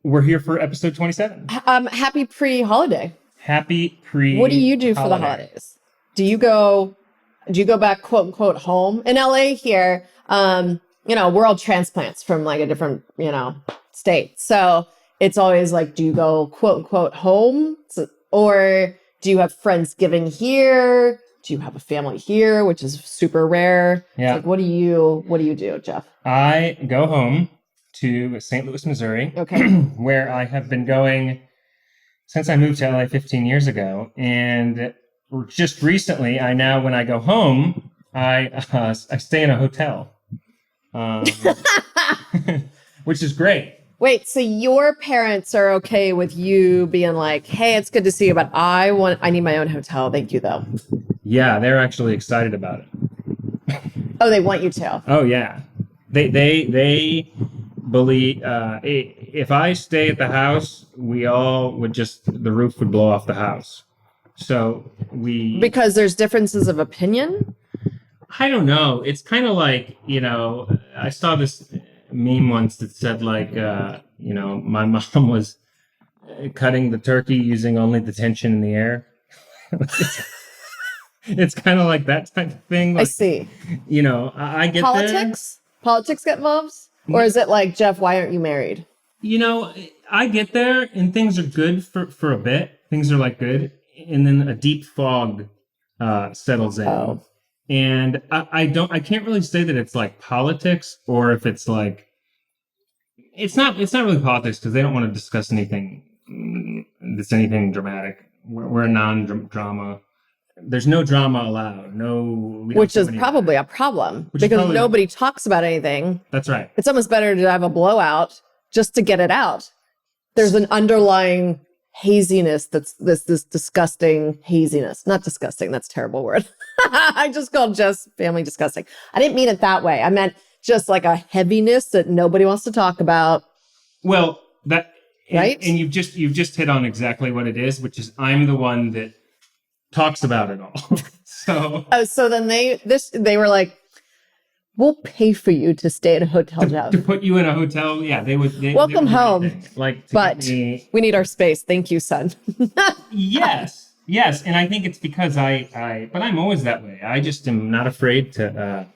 We're here for episode 27. Happy pre-holiday. Happy pre. What do you do for the holidays? Do you go back, quote unquote, home? In LA here, we're all transplants from like a different, state. So it's always like, do you go, quote unquote, home? Or do you have Friendsgiving here? Do you have a family here, which is super rare? Yeah. Like, what do you do, Geoff? I go home to St. Louis, Missouri, okay, where I have been going since I moved to LA 15 years ago. And just recently, when I go home, I stay in a hotel, which is great. Wait, so your parents are okay with you being like, hey, it's good to see you, but I need my own hotel. Thank you, though. Yeah, they're actually excited about it. Oh, they want you to? Oh, yeah. They believe if I stay at the house, the roof would blow off the house. So because there's differences of opinion? I don't know. It's kind of like, I saw this meme once that said like, my mom was cutting the turkey using only the tension in the air. It's kind of like that type of thing. Like, I see. I get politics? Politics get involved? Or is it like, Geoff, why aren't you married? I get there and things are good for a bit. Things are like good. And then a deep fog settles in. Oh. And I can't really say that it's like politics or if it's like, it's not really politics because they don't want to discuss anything that's anything dramatic. We're a non-drama. There's no drama allowed. Which is probably a problem because nobody talks about anything. That's right. It's almost better to have a blowout just to get it out. There's an underlying haziness that's this disgusting haziness. Not disgusting. That's a terrible word. I just called Jeff's family disgusting. I didn't mean it that way. I meant just like a heaviness that nobody wants to talk about. Well, right? And you've just hit on exactly what it is, which is I'm the one that talks about it all. So then they were like, we'll pay for you to stay at a hotel, Geoff. To put you in a hotel, yeah, they would. Welcome home. But we need our space. Thank you, son. Yes, and I think it's because but I'm always that way. I just am not afraid to.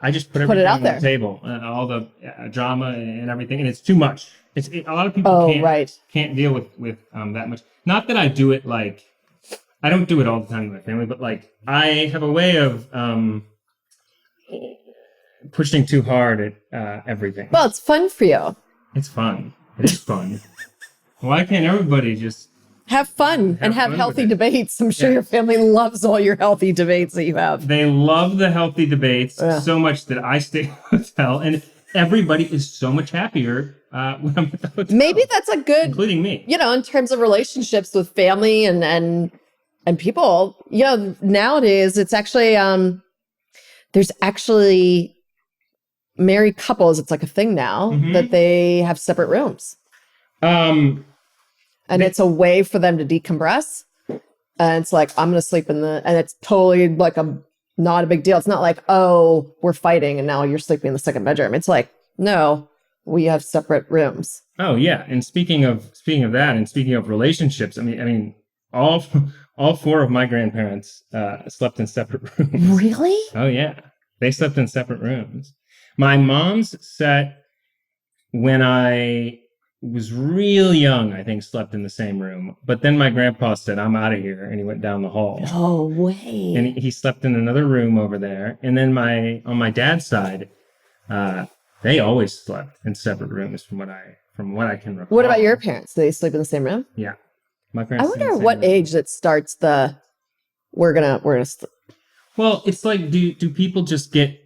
I just put everything on the table, all the drama and everything, and it's too much. A lot of people can't deal with that much. Not that I do it like. I don't do it all the time with my family, but like I have a way of pushing too hard at everything. Well, it's fun for you. It's fun. It is fun. Why can't everybody just have fun and have healthy debates? I'm sure your family loves all your healthy debates that you have. They love the healthy debates so much that I stay at the hotel, and everybody is so much happier when I'm at the hotel. Maybe that's a good, including me. In terms of relationships with family and people. Nowadays it's actually there's actually married couples. It's like a thing now that they have separate rooms. And it's a way for them to decompress. And it's like, I'm going to sleep and it's totally like not a big deal. It's not like, oh, we're fighting and now you're sleeping in the second bedroom. It's like, no, we have separate rooms. Oh yeah. And speaking of that and speaking of relationships, I mean, all four of my grandparents slept in separate rooms. Really? Oh yeah. They slept in separate rooms. My mom's set when I was real young, I think, slept in the same room. But then my grandpa said, I'm out of here. And he went down the hall. Oh, way. And he slept in another room over there. And then on my dad's side, they always slept in separate rooms from what I can recall. What about your parents? Do they sleep in the same room? Yeah. My parents. I wonder what age that starts we're gonna Well, it's like, do people just get,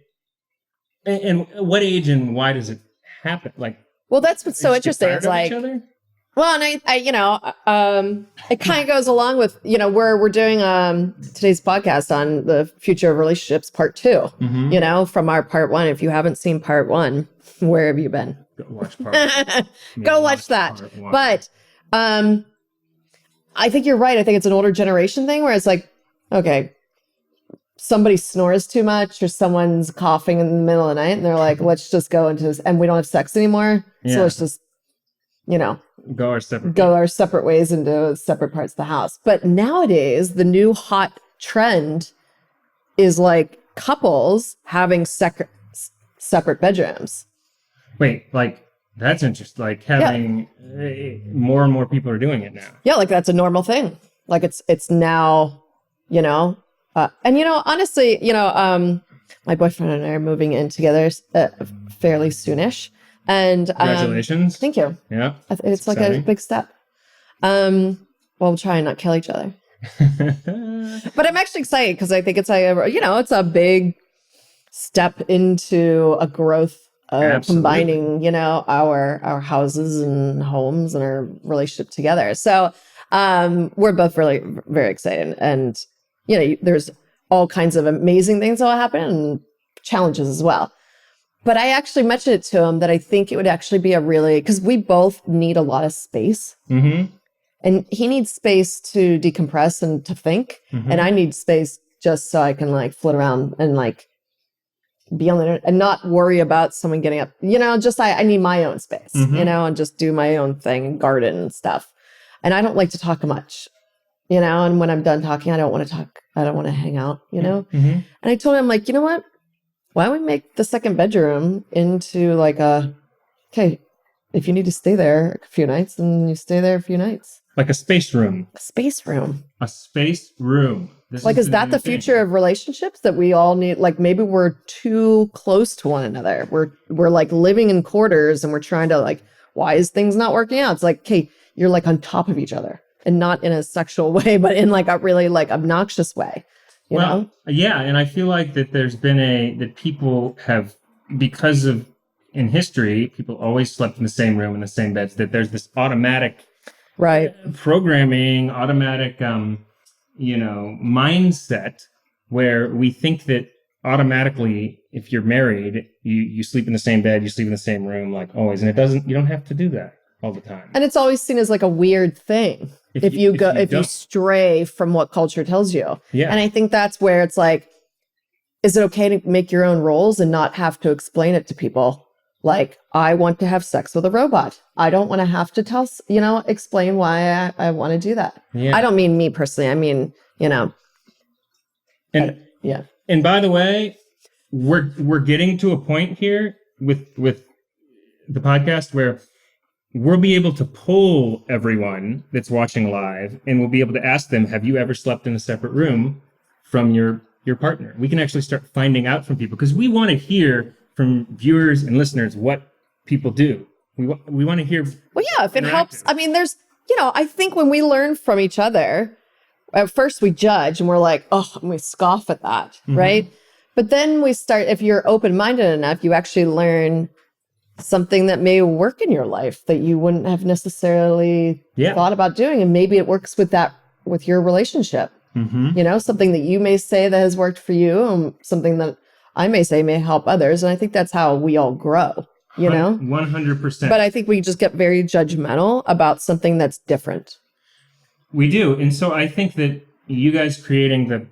and what age and why does it happen? Like, well, that's what's so interesting. It's like, well, and I it kind of goes along with, we're doing today's podcast on the future of relationships, part 2, from our part 1. If you haven't seen part 1, where have you been? Go watch part 1. Go watch that. But, I think you're right. I think it's an older generation thing where it's like, okay, somebody snores too much or someone's coughing in the middle of the night and they're like, let's just go into this and we don't have sex anymore. Yeah. So let's just you know, go our separate ways into separate parts of the house. But nowadays, the new hot trend is like couples having separate bedrooms. Wait, like that's interesting. Like having more and more people are doing it now. Yeah, like that's a normal thing. Like it's now, you know, and you know, honestly, you know, my boyfriend and I are moving in together fairly soonish. And Congratulations. Thank you. Yeah. It's like a big step. Well, we'll try and not kill each other. But I'm actually excited because I think it's it's a big step into a growth of combining, you know, our houses and homes and our relationship together. So we're both really very excited. And, you know, there's all kinds of amazing things that will happen and challenges as well. But I actually mentioned it to him that I think it would actually be because we both need a lot of space. Mm-hmm. And he needs space to decompress and to think. Mm-hmm. And I need space just so I can like float around and like be on the internet and not worry about someone getting up. You know, just I need my own space, mm-hmm. you know, and just do my own thing and garden and stuff. And I don't like to talk much, you know, and when I'm done talking, I don't want to talk. I don't want to hang out, you know. Mm-hmm. And I told him, like, you know what? Why don't we make the second bedroom into like okay, if you need to stay there a few nights, then you stay there a few nights. Like a space room. A space room. A space room. Is that the future of relationships that we all need? Like maybe we're too close to one another. We're like living in quarters and we're trying to like, why is things not working out? It's like, okay, you're like on top of each other and not in a sexual way, but in like a really like obnoxious way. You know? Yeah. And I feel like that there's been that people have, because of in history, people always slept in the same room, in the same beds, that there's this automatic programming, automatic, mindset where we think that automatically, if you're married, you sleep in the same bed, you sleep in the same room, like always. And you don't have to do that all the time. And it's always seen as like a weird thing if you stray from what culture tells you. Yeah. And I think that's where it's like, is it okay to make your own rules and not have to explain it to people? Like, I want to have sex with a robot. I don't want to have to explain why I want to do that. Yeah. I don't mean me personally. I mean, you know. And yeah. And by the way, we're getting to a point here with the podcast where we'll be able to poll everyone that's watching live, and we'll be able to ask them, have you ever slept in a separate room from your partner? We can actually start finding out from people because we want to hear from viewers and listeners what people do. We want to hear. Well, yeah, if it helps. I mean, there's, I think when we learn from each other, at first we judge and we're like, oh, and we scoff at that, mm-hmm. right? But then we start, if you're open-minded enough, you actually learn something that may work in your life that you wouldn't have necessarily thought about doing. And maybe it works with your relationship. Mm-hmm. Something that you may say that has worked for you and something that I may say may help others. And I think that's how we all grow, 100%. But I think we just get very judgmental about something that's different. We do. And so I think that you guys creating the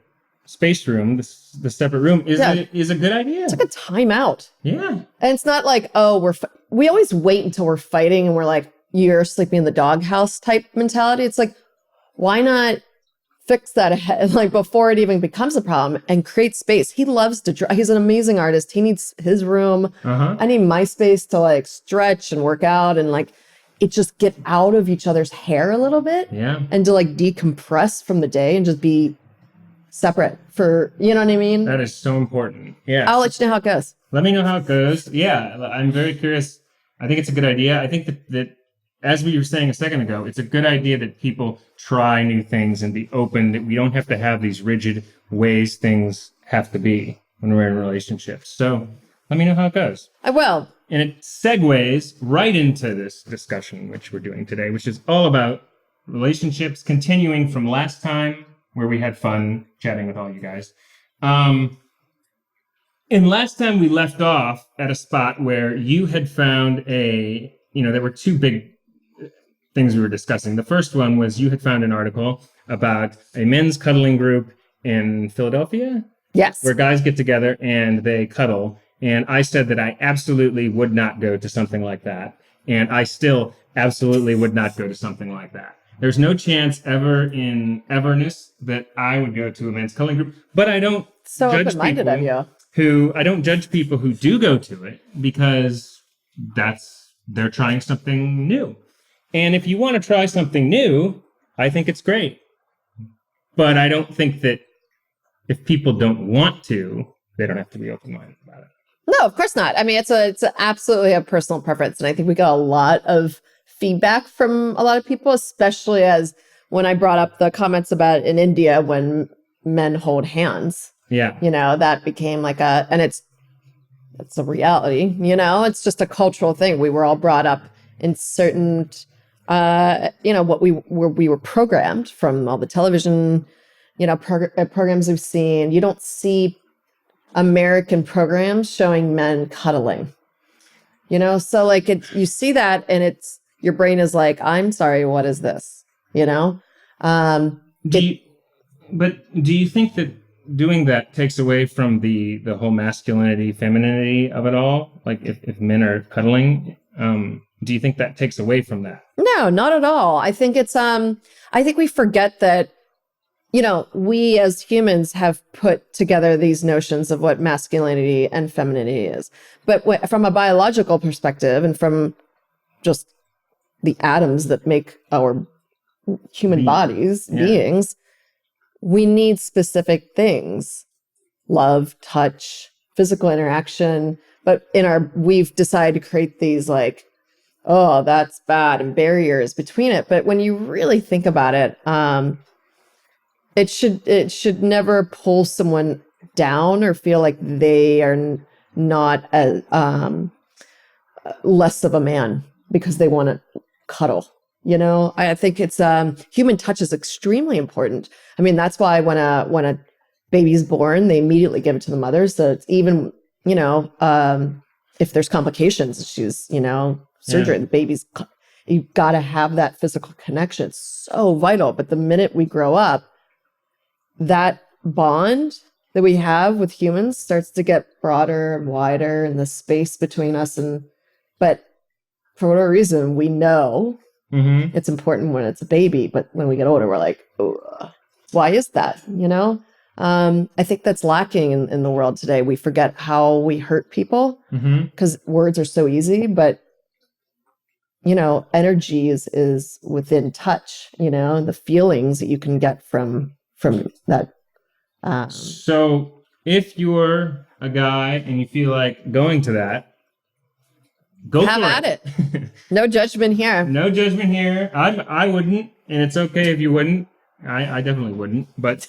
space room, the separate room is a good idea. It's like a timeout. Yeah. And it's not like, oh, we always wait until we're fighting and we're like, you're sleeping in the doghouse type mentality. It's like, why not fix that ahead, like before it even becomes a problem, and create space? He loves to draw. He's an amazing artist. He needs his room. Uh-huh. I need my space to like stretch and work out and like it just get out of each other's hair a little bit. Yeah. And to like decompress from the day and just be separate for, you know what I mean? That is so important. Yeah. I'll let you know how it goes. Let me know how it goes. Yeah. I'm very curious. I think it's a good idea. I think that as we were saying a second ago, it's a good idea that people try new things and be open, that we don't have to have these rigid ways things have to be when we're in relationships. So let me know how it goes. I will. And it segues right into this discussion, which we're doing today, which is all about relationships, continuing from last time where we had fun chatting with all you guys. And last time we left off at a spot where you had found there were two big things we were discussing. The first one was you had found an article about a men's cuddling group in Philadelphia. Yes. Where guys get together and they cuddle. And I said that I absolutely would not go to something like that. And I still absolutely would not go to something like that. There's no chance ever in everness that I would go to a men's cuddling group, but I don't So judge open-minded people of you. I don't judge people who do go to it because they're trying something new. And if you want to try something new, I think it's great. But I don't think that if people don't want to, they don't have to be open-minded about it. No, of course not. I mean, it's absolutely a personal preference. And I think we got a lot of feedback from a lot of people, especially as when I brought up the comments about in India when men hold hands. Yeah. That became like it's a reality, it's just a cultural thing. We were all brought up in certain, what we were programmed from all the television, programs we've seen. You don't see American programs showing men cuddling, so like you see that and your brain is like, I'm sorry, what is this? Do you think that doing that takes away from the whole masculinity, femininity of it all? Like if men are cuddling, do you think that takes away from that? No, not at all. I think I think we forget that, we as humans have put together these notions of what masculinity and femininity is. But from a biological perspective and from just the atoms that make our human bodies, beings, we need specific things: love, touch, physical interaction. But we've decided to create these like, oh, that's bad, and barriers between it. But when you really think about it, it should never pull someone down or feel like they are not less of a man because they want to cuddle. I think it's human touch is extremely important. I mean, that's why when a baby's born, they immediately give it to the mother. So it's even, if there's complications, she's, surgery, the baby's, you got to have that physical connection. It's so vital. But the minute we grow up, that bond that we have with humans starts to get broader and wider, and the space between us. But for whatever reason, we know it's important when it's a baby, but when we get older, we're like, why is that? I think that's lacking in the world today. We forget how we hurt people because words are so easy, but energy is within touch, the feelings that you can get from that. So if you're a guy and you feel like going to that, go have at it. No judgment here. No judgment here. I wouldn't, and it's okay if you wouldn't. I definitely wouldn't, but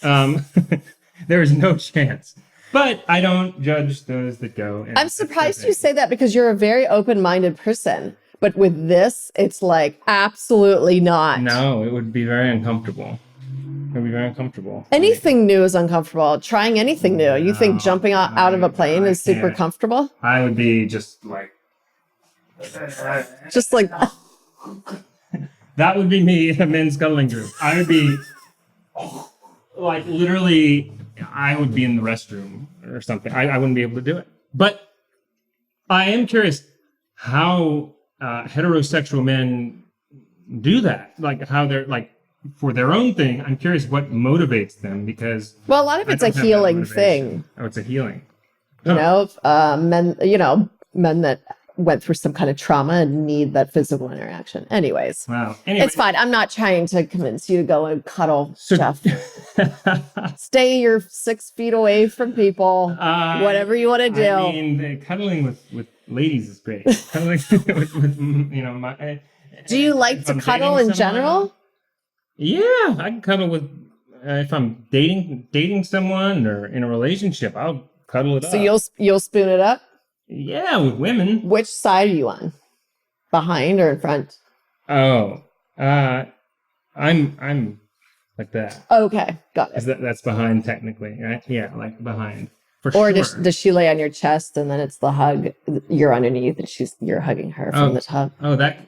there is no chance. But I don't judge those that go. I'm surprised you say that because you're a very open-minded person. But with this, it's like, absolutely not. No, it would be very uncomfortable. It would be very uncomfortable. Anything new is uncomfortable. Trying anything new. You think jumping out of a plane is super comfortable? I would be just like... That would be me in a men's cuddling group. I would be like literally, I would be in the restroom or something. I wouldn't be able to do it. But I am curious how heterosexual men do that. Like how they're like for their own thing. I'm curious what motivates them because a lot of it's a healing thing. Oh, it's a healing. Men that went through some kind of trauma and need that physical interaction. Anyways. Wow. Anyway. It's fine. I'm not trying to convince you to go and cuddle, Geoff. Stay your 6 feet away from people. Whatever you want to do. I mean, cuddling with ladies is great. Cuddling with do you like to cuddle in general? Yeah, I can cuddle with if I'm dating someone or in a relationship. I'll cuddle it up. So you'll spoon it up? Yeah, with women. Which side are you on? Behind or in front? Oh, I'm like that. Okay, got it. That's behind technically, right? Yeah, like behind. Or does she lay on your chest and then it's the hug? You're underneath and you're hugging her from the top. Oh, that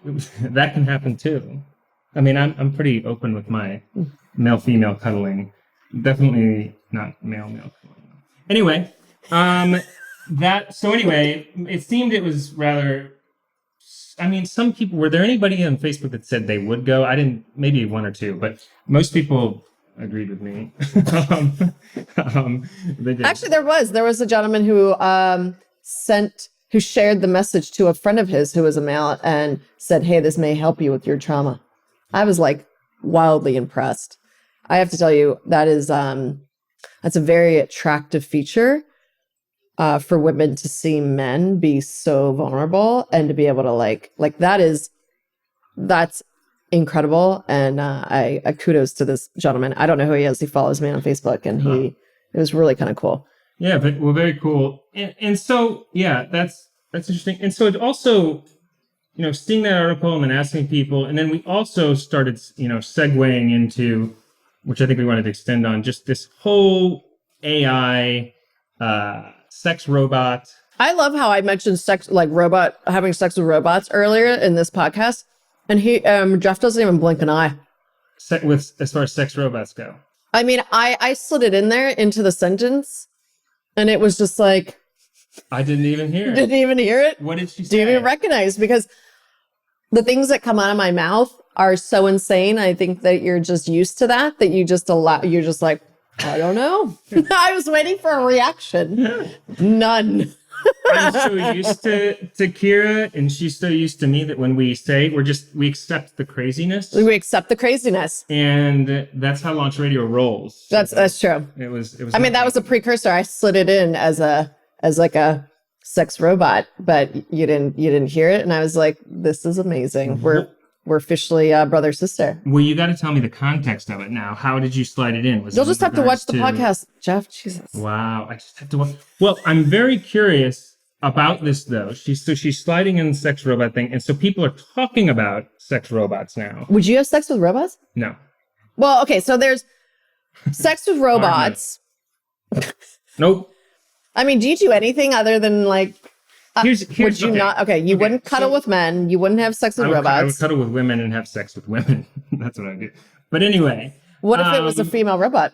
can happen too. I mean, I'm pretty open with my male-female cuddling. Definitely not male-male cuddling. Anyway, it seemed it was rather I mean, some people, were there anybody on Facebook that said they would go? I didn't, maybe one or two, but most people agreed with me. They did. Actually, there was a gentleman who who shared the message to a friend of his who was a male and said, "Hey, this may help you with your trauma." I was like wildly impressed. I have to tell you, that's a very attractive feature for women to see men be so vulnerable and to be able to that's incredible. And I kudos to this gentleman. I don't know who he is. He follows me on Facebook, and it was really kind of cool. Yeah, but very cool. And so, yeah, that's interesting. And so it also, seeing that article and then asking people, and then we also started, segueing into, which I think we wanted to extend on, just this whole AI, sex robot. I love how I mentioned having sex with robots earlier in this podcast. And Geoff doesn't even blink an eye. As far as sex robots go. I mean, I slid it in there into the sentence, and it was just like, I didn't even hear it. Didn't even hear it? What did she say? Didn't even recognize, because the things that come out of my mouth are so insane. I think that you're just used to that you're just like, I don't know. I was waiting for a reaction. None. I'm so used to Kira, and she's so used to me that when we say, we accept the craziness. We accept the craziness. And that's how Launch Radio rolls. That's true. It was. I mean, that was a precursor. I slid it in as like a sex robot, but you didn't hear it. And I was like, this is amazing. Mm-hmm. We're officially brother sister. Well, you got to tell me the context of it now. How did you slide it in? You'll just have to watch the podcast, Geoff. Jesus. Wow, I just have to watch. Well, I'm very curious about this though. She's sliding in the sex robot thing, and so people are talking about sex robots now. Would you have sex with robots? No. Well, okay, so there's sex with robots. Nope. I mean, do you do anything other than like? Would you not? Okay, you wouldn't cuddle with men. You wouldn't have sex with robots. I would cuddle with women and have sex with women. That's what I do. But anyway. What if it was a female robot?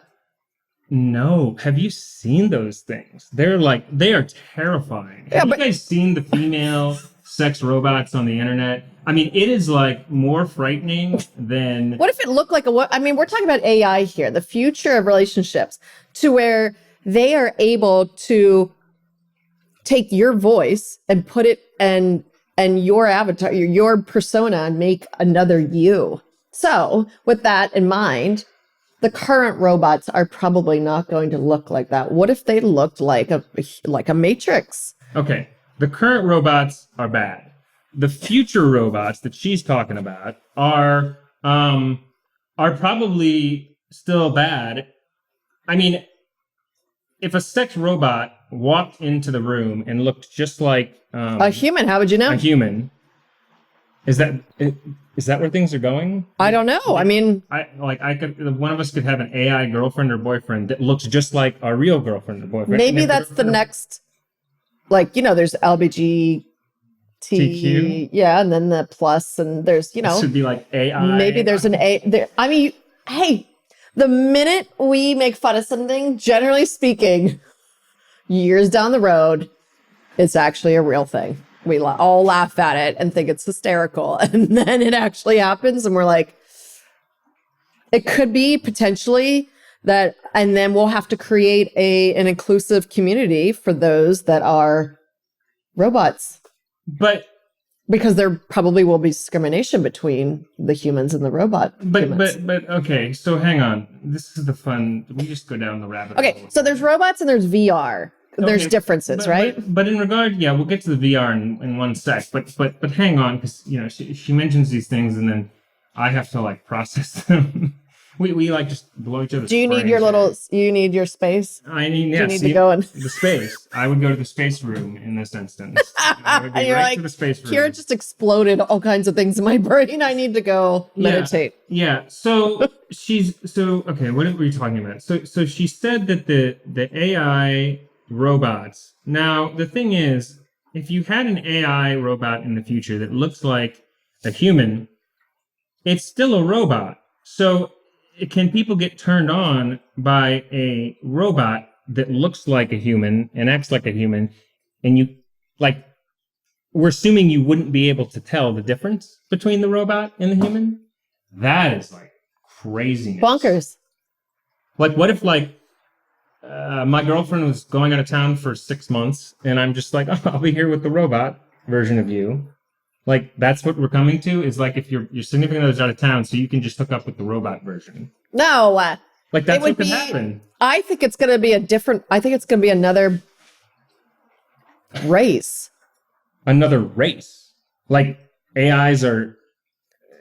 No. Have you seen those things? They are terrifying. Have you guys seen the female sex robots on the internet? I mean, it is like more frightening than... What if it looked like I mean, we're talking about AI here, the future of relationships, to where they are able to take your voice and put it and your avatar, your persona, and make another you. So with that in mind, the current robots are probably not going to look like that. What if they looked like a Matrix? Okay. The current robots are bad. The future robots that she's talking about are probably still bad. I mean, if a sex robot walked into the room and looked just like a human, how would you know? A human. Is that where things are going? I don't know. I mean, one of us could have an AI girlfriend or boyfriend that looks just like our real girlfriend or boyfriend. Maybe that's the next, there's LBGT, TQ? Yeah, and then the plus, and there's, It should be like AI. Maybe there's an A. There, I mean, hey, the minute we make fun of something, generally speaking, years down the road, it's actually a real thing. We all laugh at it and think it's hysterical. And then it actually happens. And we're like, it could be potentially that. And then we'll have to create an inclusive community for those that are robots. But because there probably will be discrimination between the humans and the robot. But okay. So hang on. This is the fun. We just go down the rabbit hole. Okay. So there's robots and there's VR. There's differences, right? But in regard, yeah, we'll get to the VR in one sec. But hang on, because she mentions these things, and then I have to process them. we just blow each other's Do you need your brains out. You need your space? I mean, yes. Do you need to go in the space? I would go to the space room in this instance. I would be You're to the space room. Kira just exploded all kinds of things in my brain. I need to go meditate. Yeah. So okay. What were you talking about? So she said that the AI robots. Now, the thing is, if you had an AI robot in the future that looks like a human, it's still a robot. So can people get turned on by a robot that looks like a human and acts like a human? And you we're assuming you wouldn't be able to tell the difference between the robot and the human. That is like craziness. Bonkers. Like, what if like my girlfriend was going out of town for 6 months, and I'm just like, oh, I'll be here with the robot version of you. Like, that's what we're coming to, is like if your significant other's out of town, so you can just hook up with the robot version. No. Like, that's what could happen. I think it's going to be another race. Another race. Like, AIs are...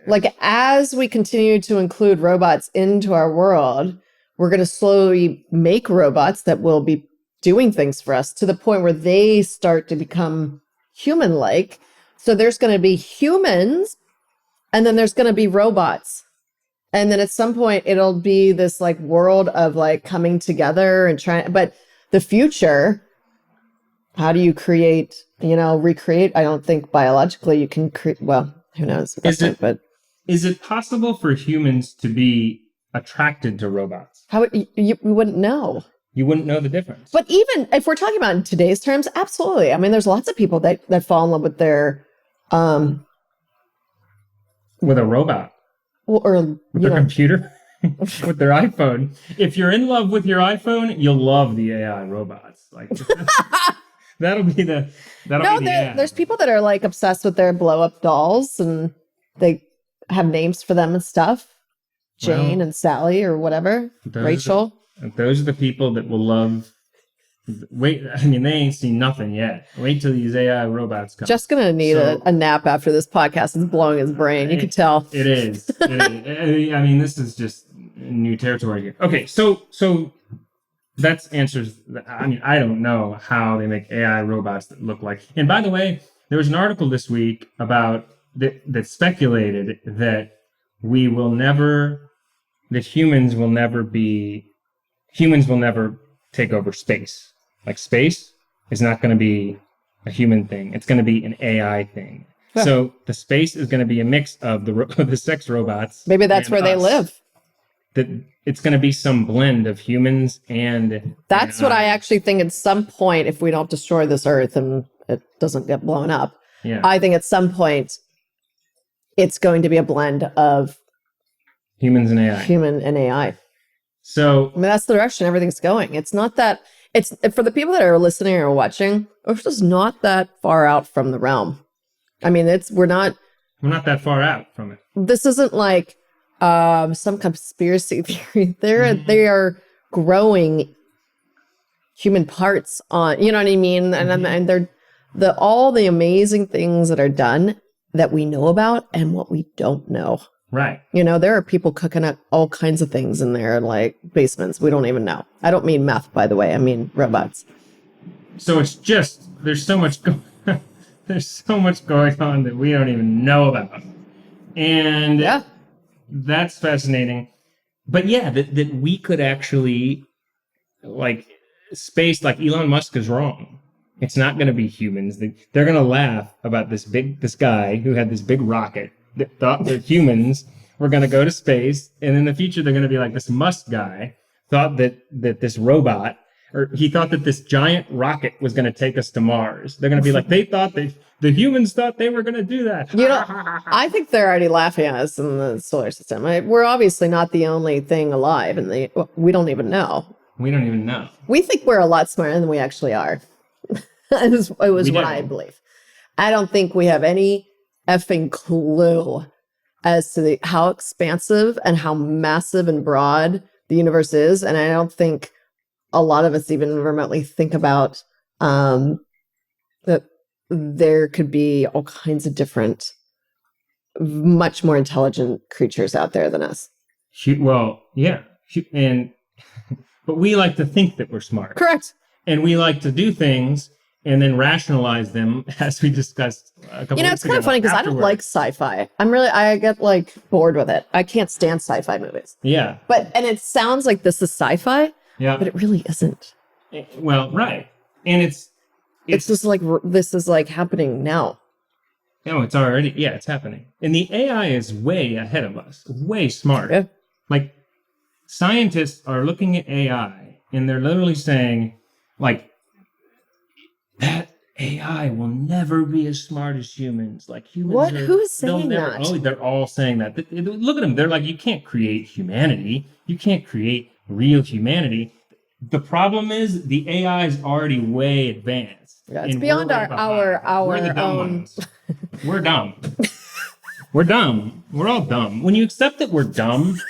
Like, as we continue to include robots into our world, we're going to slowly make robots that will be doing things for us to the point where they start to become human-like. So there's going to be humans, and then there's going to be robots. And then at some point, it'll be this like world of like coming together and trying. But the future, how do you recreate? I don't think biologically you can create. Well, who knows? Is it possible for humans to be attracted to robots? How you wouldn't know. You wouldn't know the difference. But even if we're talking about in today's terms, absolutely. I mean, there's lots of people that fall in love with their with a robot. Or with their computer. With their iPhone. If you're in love with your iPhone, you'll love the AI robots. Like that'll be the ad. There's people that are like obsessed with their blow up dolls, and they have names for them and stuff. Jane and Sally or whatever. Rachel. Those are the people that will love. Wait, I mean, they ain't seen nothing yet. Wait till these AI robots come. Just gonna need a nap after this podcast. It's blowing his brain. You can tell. It is. I mean, this is just new territory here. Okay, so that's answers. I mean, I don't know how they make AI robots that look like. And by the way, there was an article this week about that speculated that humans will never take over space. Like, space is not going to be a human thing. It's going to be an AI thing. Huh. So the space is going to be a mix of the sex robots. Maybe that's where they live. That it's going to be some blend of humans and... That's what I actually think at some point, if we don't destroy this Earth and it doesn't get blown up, I think at some point it's going to be a blend of... humans and AI. Human and AI. So... I mean, that's the direction everything's going. It's not that... It's for the people that are listening or watching, it's just not that far out from the realm. I mean, we're not that far out from it. This isn't like some conspiracy theory. They are growing human parts on, you know what I mean? And they're all the amazing things that are done that we know about and what we don't know. Right. You know, there are people cooking up all kinds of things in their like basements we don't even know. I don't mean meth, by the way. I mean robots. So it's just there's so much going on that we don't even know about, and that's fascinating. But that we could actually like space. Like Elon Musk is wrong. It's not going to be humans. They're going to laugh about this guy who had this big rocket. That thought that humans were going to go to space, and in the future they're going to be like this Musk guy thought that this robot, or he thought that this giant rocket was going to take us to Mars. They're going to be like, the humans thought they were going to do that. You know, I think they're already laughing at us in the solar system. We're obviously not the only thing alive, and we don't even know. We don't even know. We think we're a lot smarter than we actually are. It was what I believe. I don't think we have any effing clue as to how expansive and how massive and broad the universe is. And I don't think a lot of us even remotely think about that there could be all kinds of different, much more intelligent creatures out there than us. Well, yeah. But we like to think that we're smart. Correct. And we like to do things and then rationalize them, as we discussed a couple weeks ago. You know, it's kind of funny because I don't like sci-fi. I get like bored with it. I can't stand sci-fi movies. Yeah. And it sounds like this is sci-fi. Yeah. But it really isn't. Well, right. And it's just like, this is like happening now. No, it's already, it's happening. And the AI is way ahead of us, way smarter. Yeah. Like, scientists are looking at AI and they're literally saying, like, that AI will never be as smart as humans. Like humans What? are, Who's they'll saying never. that? Oh, they're all saying that. Look at them. They're like, you can't create humanity. You can't create real humanity. The problem is the AI is already way advanced. Yeah, it's and beyond we're way behind. We're the dumb our ones. We're dumb. We're dumb. We're all dumb. When you accept that we're dumb,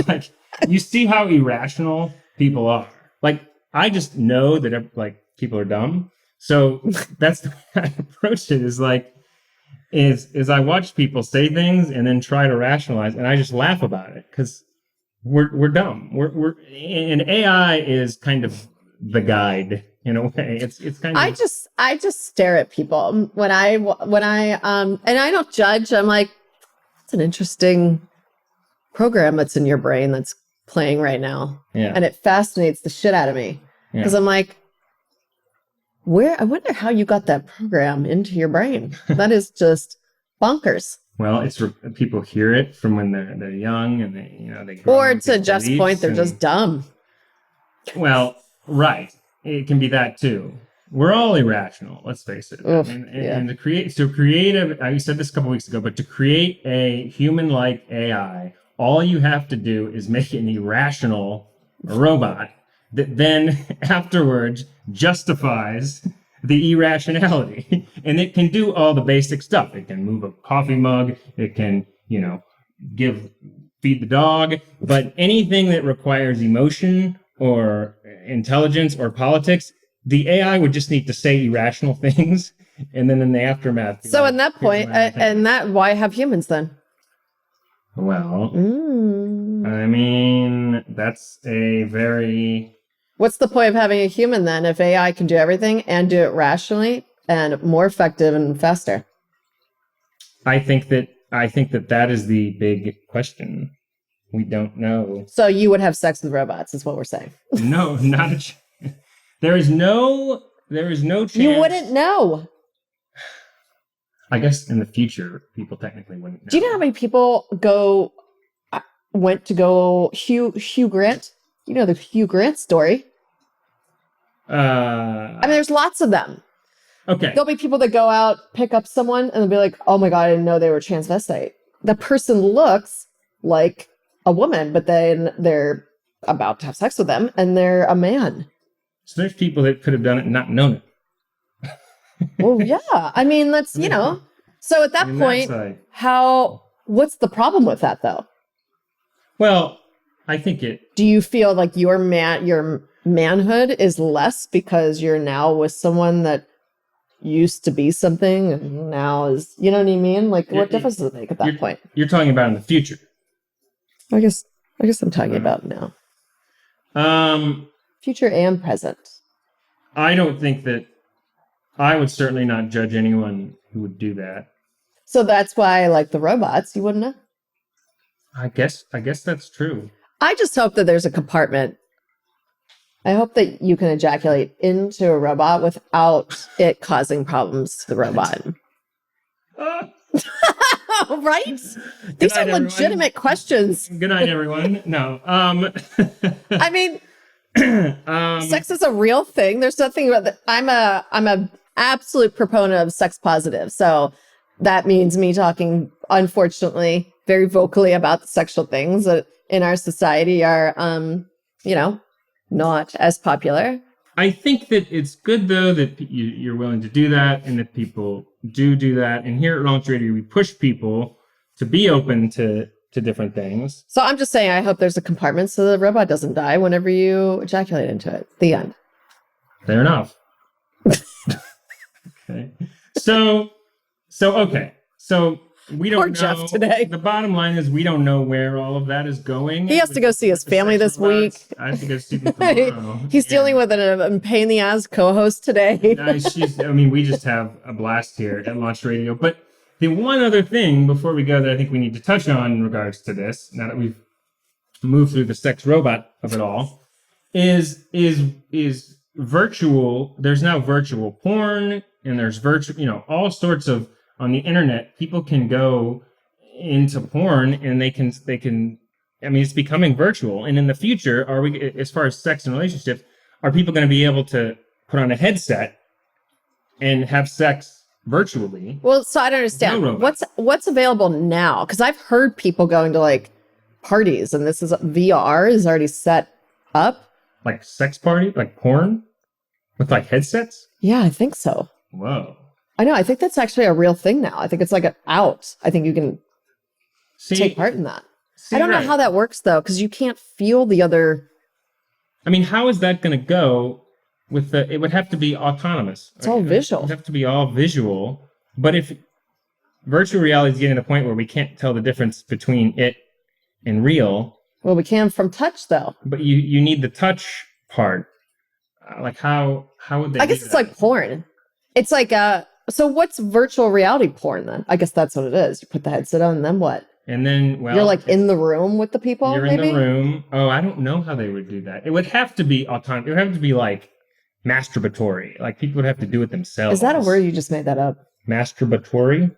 like you see how irrational people are. Like I just know that like people are dumb. So that's the way I approach it. Is like is I watch people say things and then try to rationalize, and I just laugh about it because we're dumb. We're and AI is kind of the guide in a way. It's kind of I just stare at people when I and I don't judge. I'm like, it's an interesting program that's in your brain that's playing right now. Yeah. And it fascinates the shit out of me because I'm like, I wonder how you got that program into your brain. That is just bonkers. Well, it's people hear it from when they're young and they grow Or up to with Jeff's beliefs point, they're just dumb. Well, right. It can be that too. We're all irrational, let's face it. Oof, And to create I said this a couple weeks ago, but to create a human-like AI, all you have to do is make an irrational robot that then afterwards justifies the irrationality. And it can do all the basic stuff. It can move a coffee mug. It can, feed the dog. But anything that requires emotion or intelligence or politics, the AI would just need to say irrational things. And then in the aftermath. So in that point, why have humans then? Well, I mean, that's a very... What's the point of having a human then if AI can do everything and do it rationally and more effective and faster? I think that is the big question. We don't know. So you would have sex with robots, is what we're saying. No, not a chance. There is no chance. You wouldn't know. I guess in the future, people technically wouldn't know. Do you know how many people went to go Hugh Grant? You know the Hugh Grant story. I mean, there's lots of them. Okay. There'll be people that go out, pick up someone, and they'll be like, oh my God, I didn't know they were transvestite. The person looks like a woman, but then they're about to have sex with them, and they're a man. So there's people that could have done it and not known it. Well, yeah. I mean, that's, So at that point, what's the problem with that, though? Well, I think Do you feel like your manhood is less because you're now with someone that used to be something and now is, you know what I mean? Like, what difference does it make at that point? You're talking about in the future. I guess I'm talking about now. Future and present. I don't think that I would certainly not judge anyone who would do that. So that's why, like the robots, you wouldn't know? I guess that's true. I just hope that there's a compartment. I hope that you can ejaculate into a robot without it causing problems to the robot. Right? These are legitimate questions. Good night, everyone. No. I mean, sex is a real thing. There's nothing about that. I'm a absolute proponent of sex positive. So that means me talking, unfortunately, very vocally about the sexual things that in our society are, not as popular. I think that it's good, though, that you're willing to do that and that people do that. And here at Launch Radio, we push people to be open to different things. So I'm just saying, I hope there's a compartment so the robot doesn't die whenever you ejaculate into it. The end. Fair enough. Okay. So we don't Poor know. Geoff today. The bottom line is we don't know where all of that is going. He has to go see his family this week. I have to go see them tomorrow. He's dealing with a pain in the ass co-host today. We just have a blast here at Launch Radio. But the one other thing before we go that I think we need to touch on in regards to this, now that we've moved through the sex robot of it all, is virtual. There's now virtual porn, and there's all sorts of. On the internet, people can go into porn and they can, it's becoming virtual. And in the future, as far as sex and relationships, are people going to be able to put on a headset and have sex virtually. Well, so I don't understand. No robots. What's available now? Because I've heard people going to like parties, and this is VR is already set up. Like sex party, like porn, with like headsets. Yeah, I think so. Whoa. I know. I think that's actually a real thing now. I think it's like an out. I think you can take part in that. I don't know how that works though, because you can't feel the other. I mean, how is that going to go with the? It would have to be autonomous. It's all visual. It would have to be all visual. But if virtual reality is getting to the point where we can't tell the difference between it and real. Well, we can from touch though. But you need the touch part. Like how would they? I guess it's like porn. It's like so what's virtual reality porn then? I guess that's what it is. You put the headset on, and then what? And then, you're like in the room with the people. You're maybe? in the room. Oh, I don't know how they would do that. It would have to be autonomous. It would have to be like masturbatory. Like people would have to do it themselves. Is that a word? You just made that up. Masturbatory?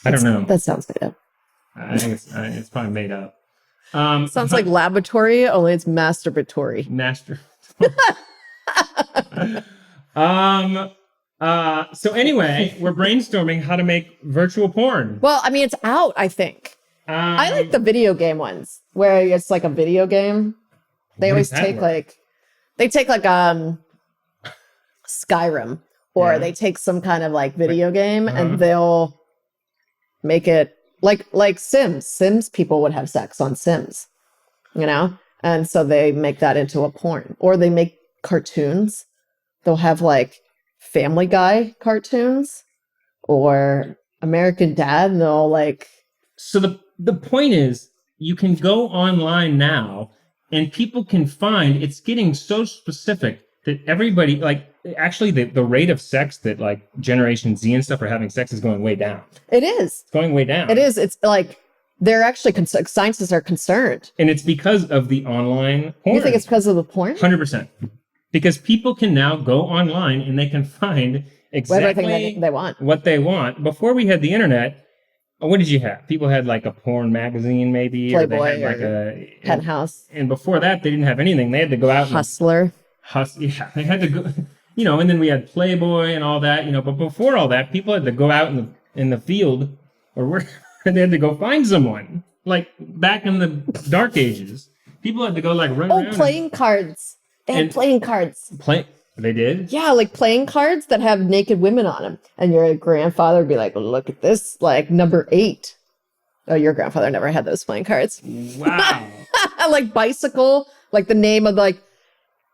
I don't know. That sounds made up. I think it's probably made up. Sounds like laboratory, only it's masturbatory. So anyway, we're brainstorming how to make virtual porn. Well, I mean, it's out, I think. I like the video game ones where it's like a video game. They always take Skyrim, or they take some kind of like video game and they'll make it like Sims. Sims people would have sex on Sims, you know? And so they make that into a porn, or they make cartoons. They'll have like Family Guy cartoons or American Dad, and they'll like. So the point is, you can go online now, and people can find. It's getting so specific that everybody actually the rate of sex that like Generation Z and stuff are having sex is going way down. It is. It's going way down. It is. It's like they're actually scientists are concerned, and it's because of the online porn. You think it's because of the porn? 100%. Because people can now go online and they can find exactly everything they want. What they want. Before we had the internet, what did you have? People had like a porn magazine, maybe, Playboy, or they had like a Penthouse. And before that, they didn't have anything. They had to go out. Hustler. Yeah, they had to go. And then we had Playboy and all that. But before all that, people had to go out in the field, or where they had to go find someone. Like back in the dark ages, people had to go like run around. Oh, playing cards. They had playing cards. They did? Yeah, like playing cards that have naked women on them. And your grandfather would be like, look at this, like number 8. Oh, your grandfather never had those playing cards. Wow. Like bicycle, like the name of like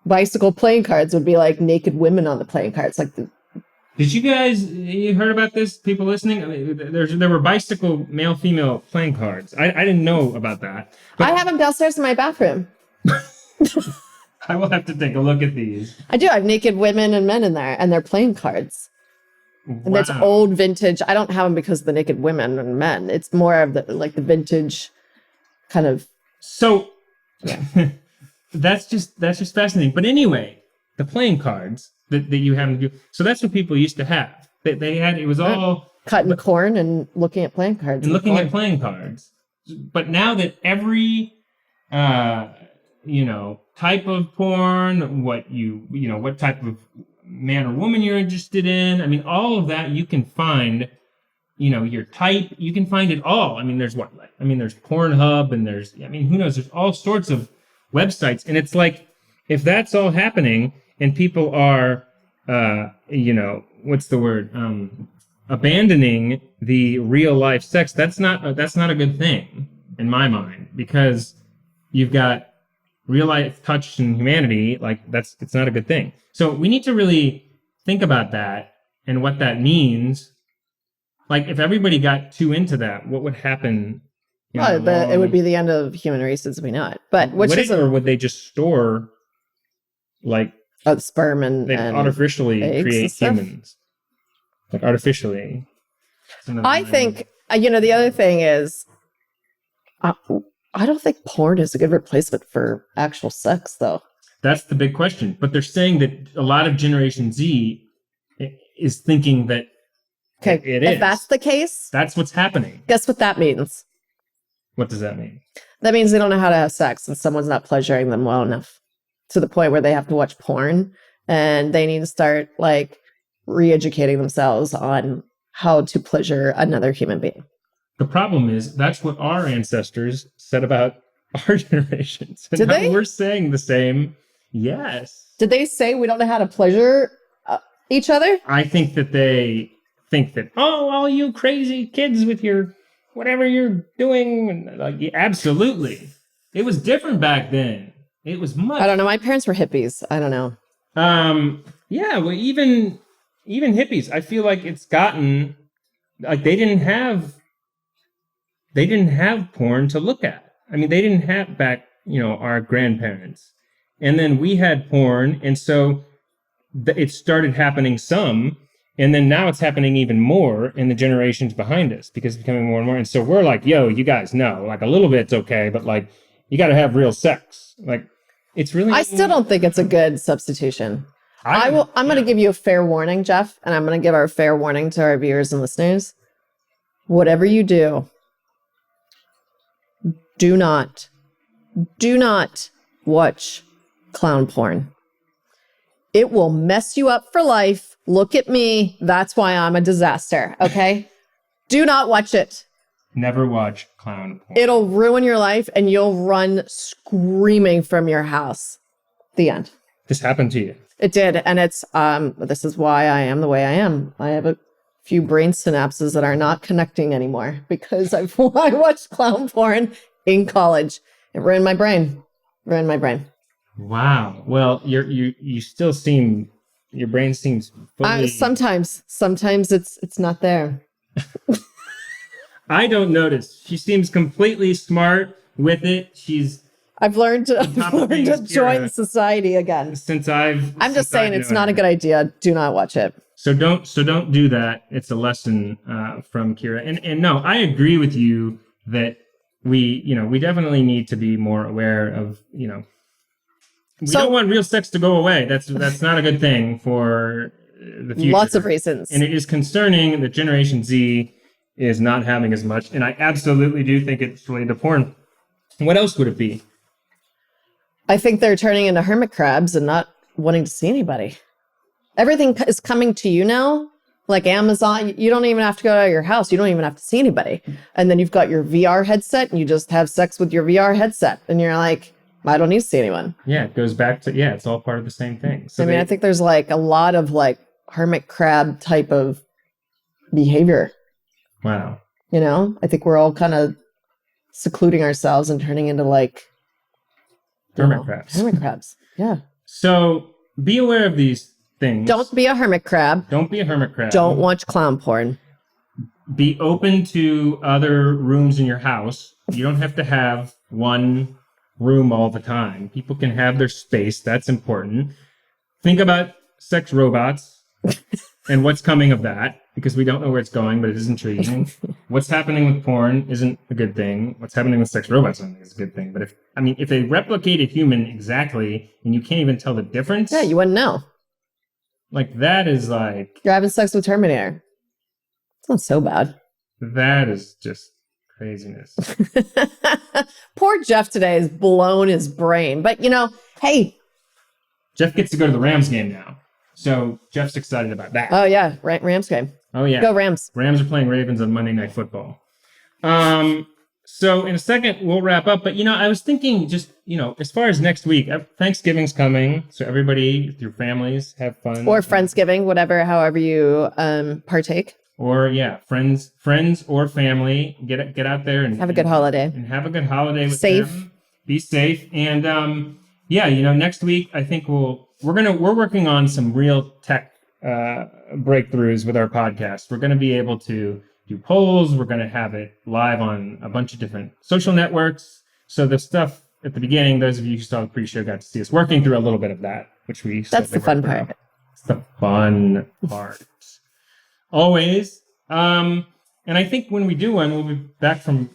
bicycle playing cards would be like naked women on the playing cards. Did you heard about this? People listening? I mean, there were bicycle male-female playing cards. I didn't know about that. I have them downstairs in my bathroom. I will have to take a look at these. I do. I have naked women and men in there, and they're playing cards. Wow. And it's old vintage. I don't have them because of the naked women and men. It's more of the vintage kind of. So that's just fascinating. But anyway, the playing cards that you have to do. So that's what people used to have. They had, it was all cutting corn and looking at playing cards. And looking at playing cards. But now that every type of porn, what type of man or woman you're interested in. I mean, all of that you can find, your type, you can find it all. I mean, there's there's Pornhub and who knows? There's all sorts of websites. And it's like, if that's all happening and people are, what's the word? Abandoning the real life sex, that's not a good thing in my mind, because you've got real life touch and humanity. It's not a good thing. So we need to really think about that and what that means. Like, if everybody got too into that, what would happen? It would be the end of human race as we know it. But or would they just store sperm and artificially create humans? Like artificially. I think the other thing is, I don't think porn is a good replacement for actual sex, though. That's the big question. But they're saying that a lot of Generation Z is thinking that it is. If that's the case, that's what's happening. Guess what that means? What does that mean? That means they don't know how to have sex, and someone's not pleasuring them well enough to the point where they have to watch porn, and they need to start re-educating themselves on how to pleasure another human being. The problem is that's what our ancestors said about our generations. And Did now they? we're saying the same. Yes. Did they say we don't know how to pleasure each other? I think that they think that, oh, all you crazy kids with your whatever you're doing. Like, yeah, absolutely. It was different back then. It was much. I don't know. My parents were hippies. I don't know. Yeah, well, even hippies, I feel like it's gotten like they didn't have porn to look at. I mean, they didn't have back, our grandparents. And then we had porn, and so it started happening some, and then now it's happening even more in the generations behind us because it's becoming more and more. And so we're like, yo, you guys know, like a little bit's okay, but like you got to have real sex. Like it's really. I still don't think it's a good substitution. I'm going to give you a fair warning, Geoff, and I'm going to give our fair warning to our viewers and listeners. Whatever you do, do not watch clown porn. It will mess you up for life. Look at me. That's why I'm a disaster. Okay? Do not watch it. Never watch clown porn. It'll ruin your life and you'll run screaming from your house. The end. This happened to you. It did. And it's, this is why I am the way I am. I have a few brain synapses that are not connecting anymore because I watched clown porn in college. It ruined my brain. Wow. Well, you still seem, your brain seems fully... Sometimes it's not there. I don't notice. She seems completely smart with it. I've learned to join society again. I'm just saying it's not a good idea. Do not watch it. So don't do that. It's a lesson from Kira. And no, I agree with you that we definitely need to be more aware of, we don't want real sex to go away. That's not a good thing for the future. Lots of reasons. And it is concerning that Generation Z is not having as much. And I absolutely do think it's related to porn. What else would it be? I think they're turning into hermit crabs and not wanting to see anybody. Everything is coming to you now. Like Amazon, you don't even have to go out of your house. You don't even have to see anybody. And then you've got your VR headset and you just have sex with your VR headset. And you're like, I don't need to see anyone. Yeah, it goes back to, it's all part of the same thing. So I think there's like a lot of like hermit crab type of behavior. Wow. I think we're all kind of secluding ourselves and turning into like hermit crabs. Hermit crabs. Yeah. So be aware of these things. Don't be a hermit crab. Don't be a hermit crab. Don't watch clown porn. Be open to other rooms in your house. You don't have to have one room all the time. People can have their space. That's important. Think about sex robots and what's coming of that, because we don't know where it's going, but it is intriguing. What's happening with porn isn't a good thing. What's happening with sex robots is a good thing. But if they replicate a human exactly and you can't even tell the difference. Yeah, you wouldn't know. Like that is like... You're having sex with Terminator. It's not so bad. That is just craziness. Poor Geoff today has blown his brain. But, hey. Jeff gets to go to the Rams game now. So Jeff's excited about that. Oh, yeah. Rams game. Oh, yeah. Go Rams. Rams are playing Ravens on Monday Night Football. So in a second, we'll wrap up. But, I was thinking just, as far as next week, Thanksgiving's coming. So everybody, with your families, have fun. Or Friendsgiving, however you partake. Or, friends or family. Get out there and have a good holiday. And have a good holiday with safe. them. Be safe. And, next week, I think we're working on some real tech breakthroughs with our podcast. We're going to be able to do polls. We're going to have it live on a bunch of different social networks. So the stuff at the beginning, those of you who saw the pre-show got to see us working through a little bit of that, which we... That's the fun part. It's the fun part. Always. And I think when we do one, we'll be back from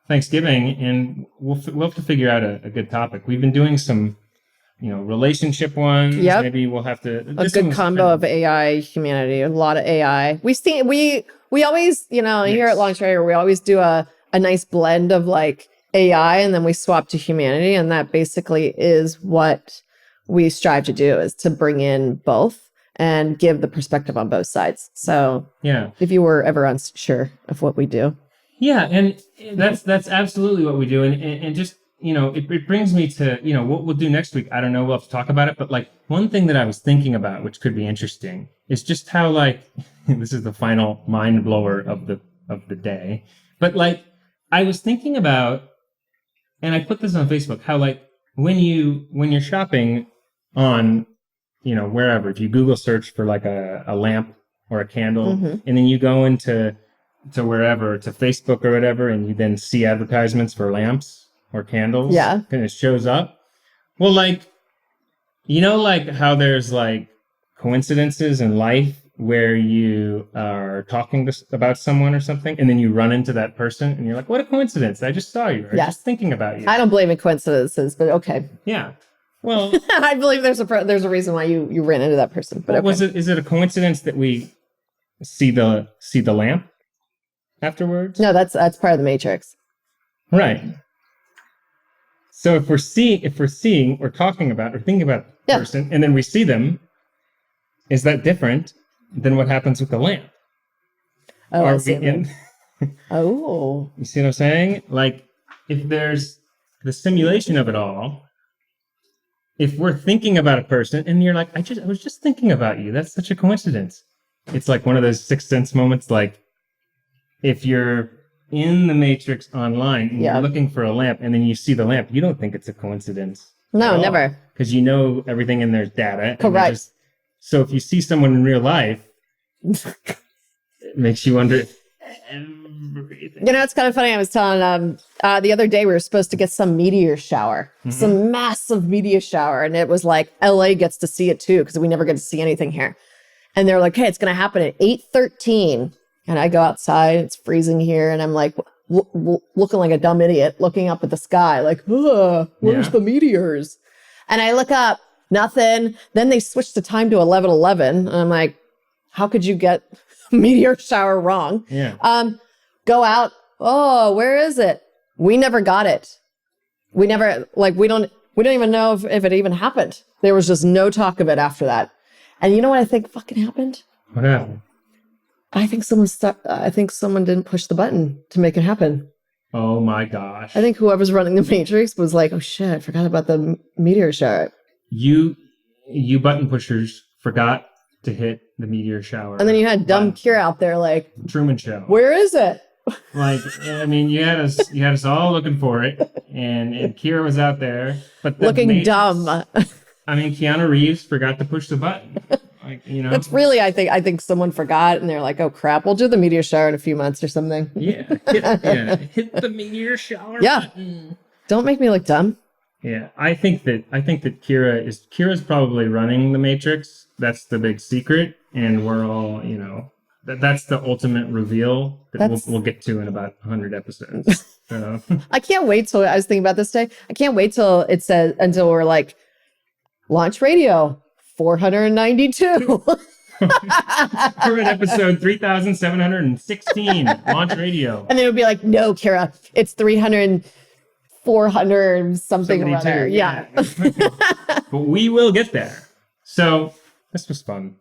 Thanksgiving and we'll have to figure out a good topic. We've been doing some... relationship ones. Yep. Maybe we'll have to... A good combo of AI, humanity, a lot of AI. We always, here at Long Trader, we always do a nice blend of like AI and then we swap to humanity. And that basically is what we strive to do, is to bring in both and give the perspective on both sides. So Yeah. if you were ever unsure of what we do. Yeah, and that's absolutely what we do. And just, it brings me to, what we'll do next week. I don't know, we'll have to talk about it. But like one thing that I was thinking about, which could be interesting, is just how like, this is the final mind blower of the day. But like, I was thinking about, and I put this on Facebook, how like when you're shopping on, wherever, if you Google search for like a lamp or a candle, and then you go into wherever, to Facebook or whatever, and you then see advertisements for lamps or candles. Yeah. And it shows up. Well, like, like how there's like coincidences in life where you are talking about someone or something, and then you run into that person, and you're like, what a coincidence. I just saw you. I was just thinking about you. I don't believe in coincidences, but okay. Yeah. Well, I believe there's a reason why you ran into that person. But okay. Is it a coincidence that we see the lamp afterwards? No, that's part of the Matrix. Right. So if we're seeing or talking about or thinking about the person, and then we see them, is that different than what happens with the lamp? Oh, I see. Oh. You see what I'm saying? Like, if there's the simulation of it all, if we're thinking about a person and you're like, I was just thinking about you. That's such a coincidence. It's like one of those Sixth Sense moments. Like if you're in the Matrix online and you're looking for a lamp and then you see the lamp, you don't think it's a coincidence. No, never. Because everything in there's data. Correct. So if you see someone in real life, it makes you wonder everything. It's kind of funny. I was telling the other day we were supposed to get some meteor shower, some massive meteor shower. And it was like LA gets to see it too, because we never get to see anything here. And they're like, hey, it's going to happen at 8:13. And I go outside, it's freezing here. And I'm like, looking like a dumb idiot, looking up at the sky, like, where's the meteors? And I look up, nothing. Then they switched the time to 11:11. And I'm like, how could you get meteor shower wrong? Yeah. Go out. Oh, where is it? We never got it. We never, we don't even know if it even happened. There was just no talk of it after that. And you know what I think fucking happened? What happened? I think someone didn't push the button to make it happen. Oh my gosh. I think whoever's running the Matrix was like, oh shit, I forgot about the meteor shower. You button pushers forgot to hit the meteor shower. And then you had dumb Kira out there like, Truman Show. Where is it? Like, I mean, you had us all looking for it, and Kira was out there, but looking dumb. I mean, Keanu Reeves forgot to push the button. Like, That's really, I think someone forgot, and they're like, oh crap, we'll do the meteor shower in a few months or something. Yeah, hit the meteor shower button. Don't make me look dumb. Yeah, I think that Kira's probably running the Matrix. That's the big secret, and we're all, that's the ultimate reveal that we'll get to in about 100 episodes. So. I can't wait till I was thinking about this today. I can't wait till it says until we're like launch radio 492. We're at episode 3716 launch radio, and then it would be like, no, Kira, it's 300. 400 something or other. Yeah. But we will get there. So this was fun.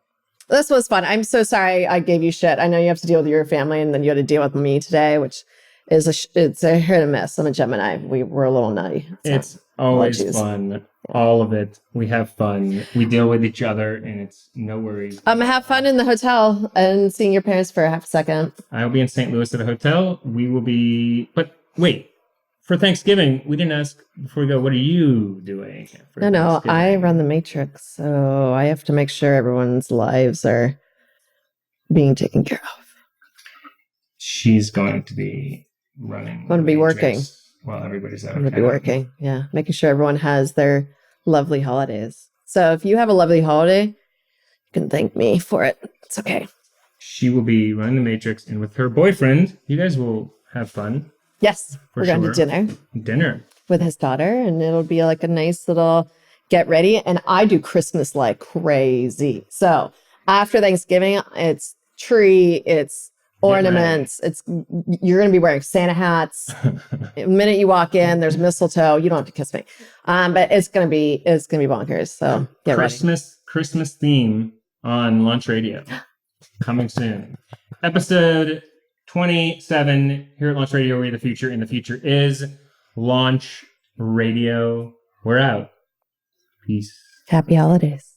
This was fun. I'm so sorry I gave you shit. I know you have to deal with your family, and then you had to deal with me today, which is it's a hit and miss. I'm a Gemini. We're a little nutty. So it's always fun. All of it. We have fun. We deal with each other, and it's no worries. Have fun in the hotel and seeing your parents for a half a second. I'll be in St. Louis at a hotel. We will be, but wait. For Thanksgiving, we didn't ask before we go, what are you doing? No, I run the Matrix, so I have to make sure everyone's lives are being taken care of. She's going to be running. I'm going to be working. While everybody's out. I'm going to be working, yeah. Making sure everyone has their lovely holidays. So if you have a lovely holiday, you can thank me for it. It's okay. She will be running the Matrix, and with her boyfriend, you guys will have fun. Yes, we're going to dinner with his daughter, and it'll be like a nice little get ready. And I do Christmas like crazy. So after Thanksgiving, it's tree, it's ornaments, you're going to be wearing Santa hats. The minute you walk in, there's mistletoe. You don't have to kiss me, but it's going to be bonkers. So get ready. Christmas theme on Launch Radio. Coming soon. Episode 27 here at Launch Radio, where the future in the future is Launch Radio. We're out. Peace. Happy holidays.